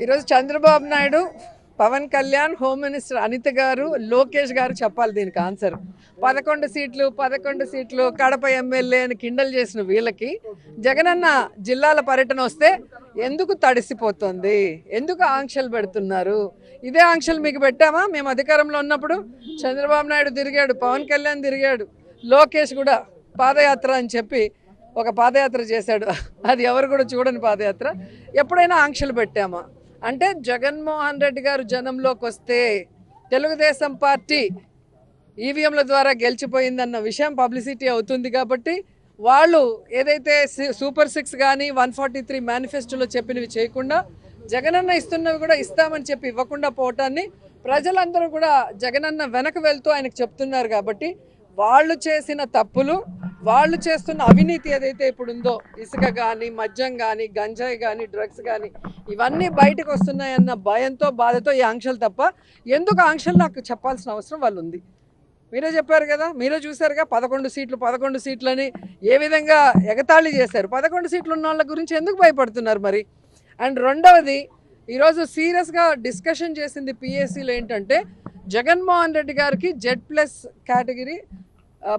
ఈరోజు Chandrababu Naidu, Pawan Kalyan, home minister Anitha గారు, లోకేష్ గారు చెప్పాలి దీనికి ఆన్సర్. 11 సీట్లు కడప ఎమ్మెల్యే అని కిండల్ చేసిన వీళ్ళకి జగనన్న జిల్లాల పర్యటన వస్తే ఎందుకు తడిసిపోతుంది, ఎందుకు ఆంక్షలు పెడుతున్నారు? ఇదే ఆంక్షలు మీకు పెట్టామా మేము అధికారంలో ఉన్నప్పుడు? చంద్రబాబు నాయుడు తిరిగాడు, పవన్ కళ్యాణ్ తిరిగాడు, లోకేష్ కూడా పాదయాత్ర అని చెప్పి ఒక పాదయాత్ర చేశాడు. అది ఎవరు కూడా చూడని పాదయాత్ర. ఎప్పుడైనా ఆంక్షలు పెట్టామా? అంటే జగన్మోహన్ రెడ్డి గారు జనంలోకి వస్తే తెలుగుదేశం పార్టీ ఈవీఎంల ద్వారా గెలిచిపోయిందన్న విషయం పబ్లిసిటీ అవుతుంది కాబట్టి వాళ్ళు ఏదైతే సూపర్ 6 కానీ 143 మేనిఫెస్టోలో చెప్పినవి చేయకుండా జగనన్న ఇస్తున్నవి కూడా ఇస్తామని చెప్పి ఇవ్వకుండా పోవటాన్ని ప్రజలందరూ కూడా జగనన్న వెనక వెళ్తూ ఆయనకు చెప్తున్నారు. కాబట్టి వాళ్ళు చేసిన తప్పులు, వాళ్ళు చేస్తున్న అవినీతి ఏదైతే ఇప్పుడు ఉందో, ఇసుక కానీ, మద్యం కానీ, గంజాయి కానీ, డ్రగ్స్ కానీ, ఇవన్నీ బయటకు వస్తున్నాయన్న భయంతో, బాధతో ఈ ఆంక్షలు తప్ప ఎందుకు ఆంక్షలు నాకు చెప్పాల్సిన అవసరం వాళ్ళు ఉంది. మీరే చెప్పారు కదా, మీరే చూశారుగా 11 సీట్లని ఏ విధంగా ఎగతాళి చేశారు. 11 సీట్లు ఉన్న వాళ్ళ గురించి ఎందుకు భయపడుతున్నారు మరి? అండ్ రెండవది, ఈరోజు సీరియస్గా డిస్కషన్ చేసింది పిఎస్సీలో ఏంటంటే జగన్మోహన్ రెడ్డి గారికి Z+ కేటగిరీ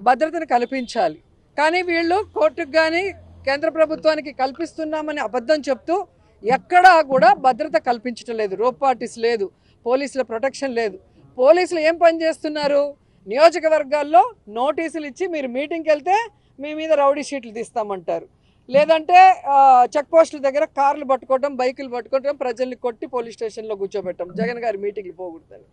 భద్రతను కల్పించాలి. కానీ వీళ్ళు కోర్టుకు కానీ కేంద్ర ప్రభుత్వానికి కల్పిస్తున్నామని అబద్ధం చెప్తూ ఎక్కడా కూడా భద్రత కల్పించడం లేదు. రోప్ పార్టీస్ లేదు, పోలీసుల ప్రొటెక్షన్ లేదు. పోలీసులు ఏం పని చేస్తున్నారు? నియోజకవర్గాల్లో నోటీసులు ఇచ్చి మీరు మీటింగ్కి వెళ్తే మీ మీద రౌడీ షీట్లు తీస్తామంటారు, లేదంటే చెక్ పోస్టుల దగ్గర కార్లు పట్టుకోవడం, బైకులు పట్టుకోవడం, ప్రజల్ని కొట్టి పోలీస్ స్టేషన్లో కూర్చోబెట్టడం, జగన్ గారి మీటింగ్లు పోకూడదని.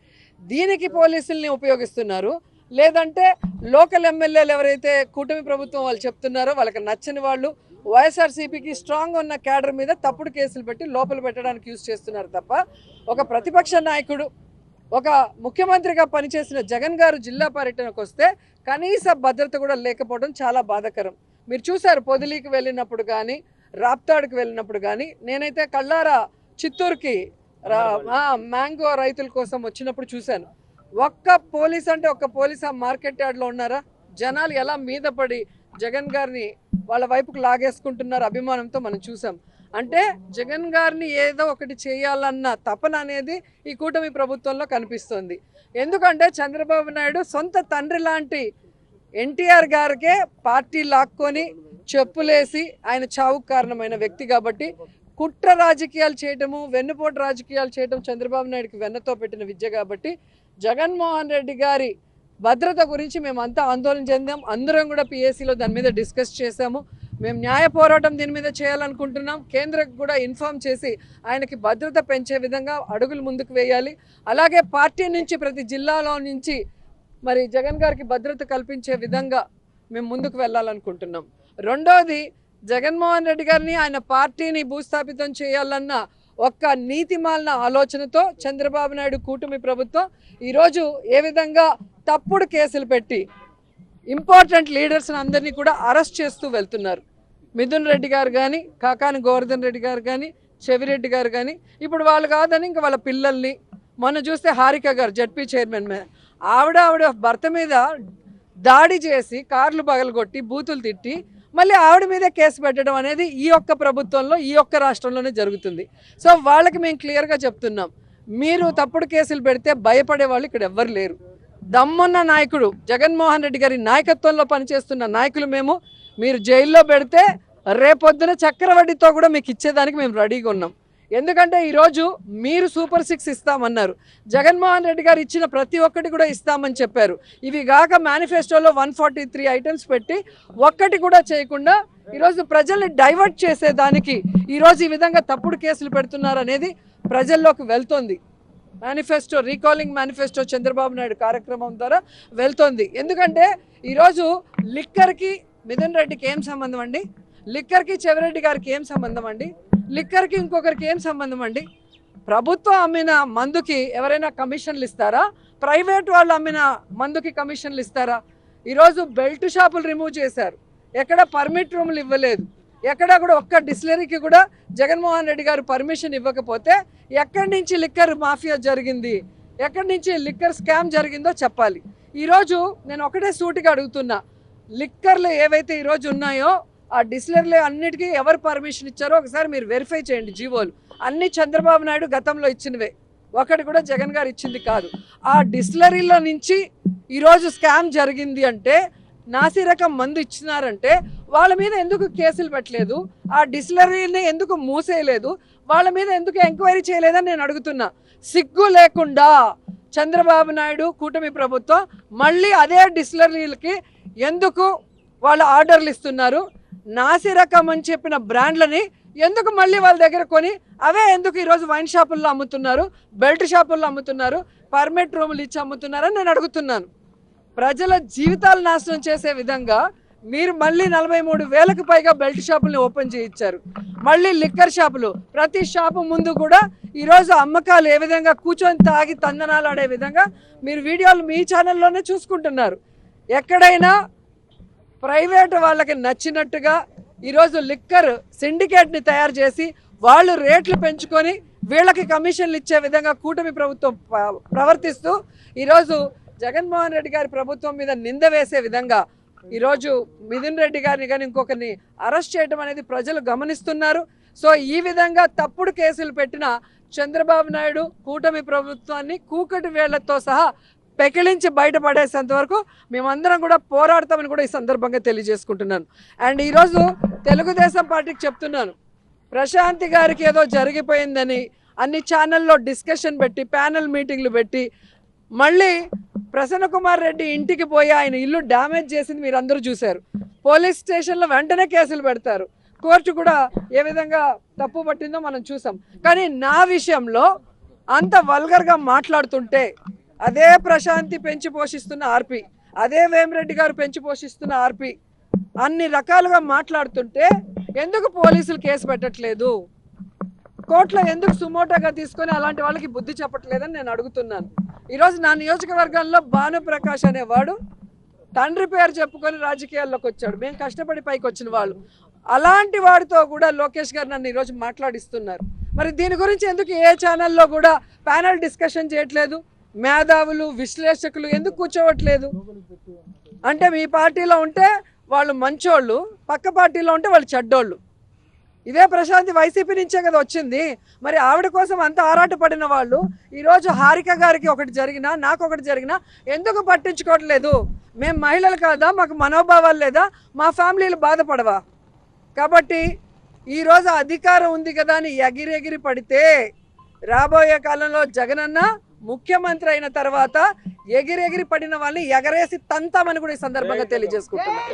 దీనికి పోలీసుల్ని ఉపయోగిస్తున్నారు. లేదంటే లోకల్ ఎమ్మెల్యేలు ఎవరైతే కూటమి ప్రభుత్వం వాళ్ళు చెప్తున్నారో వాళ్ళకి నచ్చని వాళ్ళు వైఎస్ఆర్సీపీకి స్ట్రాంగ్ ఉన్న క్యాడర్ మీద తప్పుడు కేసులు పెట్టి లోపల పెట్టడానికి యూజ్ చేస్తున్నారు తప్ప ఒక ప్రతిపక్ష నాయకుడు, ఒక ముఖ్యమంత్రిగా పనిచేసిన జగన్ గారు జిల్లా పర్యటనకు వస్తే కనీస భద్రత కూడా లేకపోవడం చాలా బాధాకరం. మీరు చూశారు పొదిలీకి వెళ్ళినప్పుడు కానీ, రాప్తాడుకి వెళ్ళినప్పుడు కానీ. నేనైతే కళ్ళారా చిత్తూరుకి మ్యాంగో రైతుల కోసం వచ్చినప్పుడు చూశాను. ఒక్క పోలీస్ అంటే ఒక్క పోలీస్ ఆ మార్కెట్ యార్డ్లో ఉన్నారా? జనాలు ఎలా మీద పడి జగన్ గారిని వాళ్ళ వైపుకు లాగేసుకుంటున్నారు అభిమానంతో మనం చూసాం. అంటే జగన్ గారిని ఏదో ఒకటి చేయాలన్న తపన అనేది ఈ కూటమి ప్రభుత్వంలో కనిపిస్తుంది. ఎందుకంటే చంద్రబాబు నాయుడు సొంత తండ్రి లాంటి ఎన్టీఆర్ గారికే పార్టీ లాక్కొని చెప్పులేసి ఆయన చావుకు కారణమైన వ్యక్తి కాబట్టి కుట్ర రాజకీయాలు చేయటము, వెన్నుపోటు రాజకీయాలు చేయటం చంద్రబాబు నాయుడుకి వెన్నతో పెట్టిన విద్య. కాబట్టి జగన్మోహన్ రెడ్డి గారి భద్రత గురించి మేమంతా ఆందోళన చెందాం. అందరం కూడా పిఎస్సీలో దాని మీద డిస్కస్ చేశాము. మేము న్యాయ పోరాటం దీని మీద చేయాలనుకుంటున్నాం. కేంద్రకు కూడా ఇన్ఫార్మ్ చేసి ఆయనకి భద్రత పెంచే విధంగా అడుగులు ముందుకు వేయాలి. అలాగే పార్టీ నుంచి ప్రతి జిల్లాలో నుంచి మరి జగన్ గారికి భద్రత కల్పించే విధంగా మేము ముందుకు వెళ్ళాలనుకుంటున్నాం. రెండోది, జగన్మోహన్ రెడ్డి గారిని ఆయన పార్టీని భూస్థాపితం చేయాలన్న ఒక్క నీతిమాలిన ఆలోచనతో చంద్రబాబు నాయుడు కూటమి ప్రభుత్వం ఈరోజు ఏ విధంగా తప్పుడు కేసులు పెట్టి ఇంపార్టెంట్ లీడర్స్ని అందరినీ కూడా అరెస్ట్ చేస్తూ వెళ్తున్నారు. మిథున్ రెడ్డి గారు కానీ, కాకాని గోవర్ధన్ రెడ్డి గారు కానీ, చెవిరెడ్డి గారు కానీ, ఇప్పుడు వాళ్ళు కాదని ఇంకా వాళ్ళ పిల్లల్ని, మొన్న చూస్తే హారిక గారు జడ్పీ చైర్మన్ మీద ఆవిడ భర్త మీద దాడి చేసి కార్లు పగలగొట్టి బూతులు తిట్టి మళ్ళీ ఆవిడ మీదే కేసు పెట్టడం అనేది ఈ ఒక్క ప్రభుత్వంలో, ఈ ఒక్క రాష్ట్రంలోనే జరుగుతుంది. సో వాళ్ళకి మేము క్లియర్గా చెప్తున్నాం, మీరు తప్పుడు కేసులు పెడితే భయపడే వాళ్ళు ఇక్కడ ఎవ్వరు లేరు. దమ్మున్న నాయకుడు జగన్మోహన్ రెడ్డి గారి నాయకత్వంలో పనిచేస్తున్న నాయకులు మేము. మీరు జైల్లో పెడితే రేపొద్దున చక్రవడ్డీతో కూడా మీకు ఇచ్చేదానికి మేము రెడీగా ఉన్నాం. ఎందుకంటే ఈరోజు మీరు సూపర్ 6 ఇస్తామన్నారు, జగన్మోహన్ రెడ్డి గారు ఇచ్చిన ప్రతి ఒక్కటి కూడా ఇస్తామని చెప్పారు. ఇవి కాక మేనిఫెస్టోలో 143 ఐటమ్స్ పెట్టి ఒక్కటి కూడా చేయకుండా ఈరోజు ప్రజల్ని డైవర్ట్ చేసేదానికి ఈరోజు ఈ విధంగా తప్పుడు కేసులు పెడుతున్నారు అనేది ప్రజల్లోకి వెళ్తోంది. Manifesto, recalling manifesto Chandrababu Naidu కార్యక్రమం ద్వారా వెళ్తోంది. ఎందుకంటే ఈరోజు లిక్కర్కి మిథున్ రెడ్డికి ఏం సంబంధం అండి? లిక్కర్కి చెవిరెడ్డి గారికి ఏం సంబంధం అండి? లిక్కర్కి ఇంకొకరికి ఏం సంబంధం అండి? ప్రభుత్వం అమ్మిన మందుకి ఎవరైనా కమిషన్లు ఇస్తారా? ప్రైవేట్ వాళ్ళు అమ్మిన మందుకి కమిషన్లు ఇస్తారా? ఈరోజు బెల్ట్ షాపులు రిమూవ్ చేశారు, ఎక్కడ పర్మిట్ రూములు ఇవ్వలేదు, ఎక్కడ కూడా ఒక్క డిస్టిలరీకి కూడా జగన్మోహన్ రెడ్డి గారు పర్మిషన్ ఇవ్వకపోతే ఎక్కడి నుంచి లిక్కర్ మాఫియా జరిగింది, ఎక్కడి నుంచి లిక్కర్ స్కామ్ జరిగిందో చెప్పాలి. ఈరోజు నేను ఒకటే సూటిగా అడుగుతున్నా, లిక్కర్లు ఏవైతే ఈరోజు ఉన్నాయో ఆ డిస్టిలరీలు అన్నిటికీ ఎవరు పర్మిషన్ ఇచ్చారో ఒకసారి మీరు వెరిఫై చేయండి జీవోలు. అన్ని చంద్రబాబు నాయుడు గతంలో ఇచ్చినవే, ఒకటి కూడా జగన్ గారు ఇచ్చింది కాదు. ఆ డిస్టిలరీలో నుంచి ఈరోజు స్కామ్ జరిగింది అంటే, నాసి రకం మందు ఇచ్చినారంటే వాళ్ళ మీద ఎందుకు కేసులు పెట్టలేదు, ఆ డిస్టిలరీని ఎందుకు మూసేయలేదు, వాళ్ళ మీద ఎందుకు ఎంక్వైరీ చేయలేదని నేను అడుగుతున్నా. సిగ్గు లేకుండా చంద్రబాబు నాయుడు కూటమి ప్రభుత్వం మళ్ళీ అదే డిస్టిలరీలకి ఎందుకు వాళ్ళ ఆర్డర్లు ఇస్తున్నారు? నాసి రకం అని చెప్పిన బ్రాండ్లని ఎందుకు మళ్ళీ వాళ్ళ దగ్గర కొని అవే ఎందుకు ఈరోజు వైన్ షాపుల్లో అమ్ముతున్నారు, బెల్ట్ షాపుల్లో అమ్ముతున్నారు, పర్మిట్ రూములు ఇచ్చి అమ్ముతున్నారని నేను అడుగుతున్నాను. ప్రజల జీవితాలు నాశనం చేసే విధంగా మీరు మళ్ళీ 43,000కు పైగా బెల్ట్ షాపుల్ని ఓపెన్ చేయించారు. మళ్ళీ లిక్కర్ షాపులు, ప్రతి షాపు ముందు కూడా ఈరోజు అమ్మకాలు ఏ విధంగా కూర్చొని తాగి తందనాలు ఆడే విధంగా మీరు వీడియోలు మీ ఛానల్లోనే చూసుకుంటున్నారు. ఎక్కడైనా ప్రైవేట్ వాళ్ళకి నచ్చినట్టుగా ఈరోజు లిక్కర్ సిండికేట్ని తయారు చేసి వాళ్ళు రేట్లు పెంచుకొని వీళ్ళకి కమిషన్లు ఇచ్చే విధంగా కూటమి ప్రభుత్వం ప్రవర్తిస్తూ ఈరోజు జగన్మోహన్ రెడ్డి గారి ప్రభుత్వం మీద నింద వేసే విధంగా ఈరోజు మిథున్ రెడ్డి గారిని కానీ ఇంకొకరిని అరెస్ట్ చేయడం అనేది ప్రజలు గమనిస్తున్నారు. సో ఈ విధంగా తప్పుడు కేసులు పెట్టిన చంద్రబాబు నాయుడు కూటమి ప్రభుత్వాన్ని కూకటి వేళ్లతో సహా పెకిలించి బయటపడేసేంత వరకు మేమందరం కూడా పోరాడతామని కూడా ఈ సందర్భంగా తెలియజేసుకుంటున్నాను. అండ్ ఈరోజు తెలుగుదేశం పార్టీకి చెప్తున్నాను, ప్రశాంతి గారికి ఏదో జరిగిపోయిందని అన్ని ఛానల్లో డిస్కషన్ పెట్టి ప్యానెల్ మీటింగ్లు పెట్టి మళ్ళీ ప్రసన్న కుమార్ రెడ్డి ఇంటికి పోయి ఆయన ఇల్లు డ్యామేజ్ చేసింది మీరు అందరూ చూశారు. పోలీస్ స్టేషన్లో వెంటనే కేసులు పెడతారు, కోర్టు కూడా ఏ విధంగా తప్పు పట్టిందో మనం చూసాం. కానీ నా విషయంలో అంత వల్గర్గా మాట్లాడుతుంటే అదే ప్రశాంతి పెంచి పోషిస్తున్న ఆర్పి, అదే వేమిరెడ్డి గారు పెంచి పోషిస్తున్న ఆర్పి అన్ని రకాలుగా మాట్లాడుతుంటే ఎందుకు పోలీసులు కేసు పెట్టట్లేదు, కోర్టులో ఎందుకు సుమోటోగా తీసుకొని అలాంటి వాళ్ళకి బుద్ధి చెప్పట్లేదని నేను అడుగుతున్నాను. ఈరోజు నా నియోజకవర్గంలో భానుప్రకాష్ అనేవాడు తండ్రి పేరు చెప్పుకొని రాజకీయాల్లోకి వచ్చాడు. మేము కష్టపడి పైకి వచ్చిన వాళ్ళు, అలాంటి వాడితో కూడా లోకేష్ గారు నన్ను ఈరోజు మాట్లాడిస్తున్నారు. మరి దీని గురించి ఎందుకు ఏ ఛానల్లో కూడా ప్యానల్ డిస్కషన్ చేయట్లేదు? మేధావులు విశ్లేషకులు ఎందుకు కూర్చోవట్లేదు? అంటే మీ పార్టీలో ఉంటే వాళ్ళు మంచోళ్ళు, పక్క పార్టీలో ఉంటే వాళ్ళు చెడ్డోళ్ళు. ఇదే ప్రశాంతి వైసీపీ నుంచే కదా వచ్చింది. మరి ఆవిడ కోసం అంత ఆరాటపడిన వాళ్ళు ఈరోజు హారిక గారికి ఒకటి జరిగినా నాకు ఒకటి జరిగినా ఎందుకు పట్టించుకోవట్లేదు? మేము మహిళలు కాదా? మాకు మనోభావాలు లేదా? మా ఫ్యామిలీలు బాధపడవా? కాబట్టి ఈరోజు అధికారం ఉంది కదా అని ఎగిరెగిరి పడితే రాబోయే కాలంలో జగనన్న ముఖ్యమంత్రి అయిన తర్వాత ఎగిరెగిరి పడిన వాళ్ళని ఎగరేసి తంతామని కూడా ఈ సందర్భంగా తెలియజేసుకుంటున్నాను.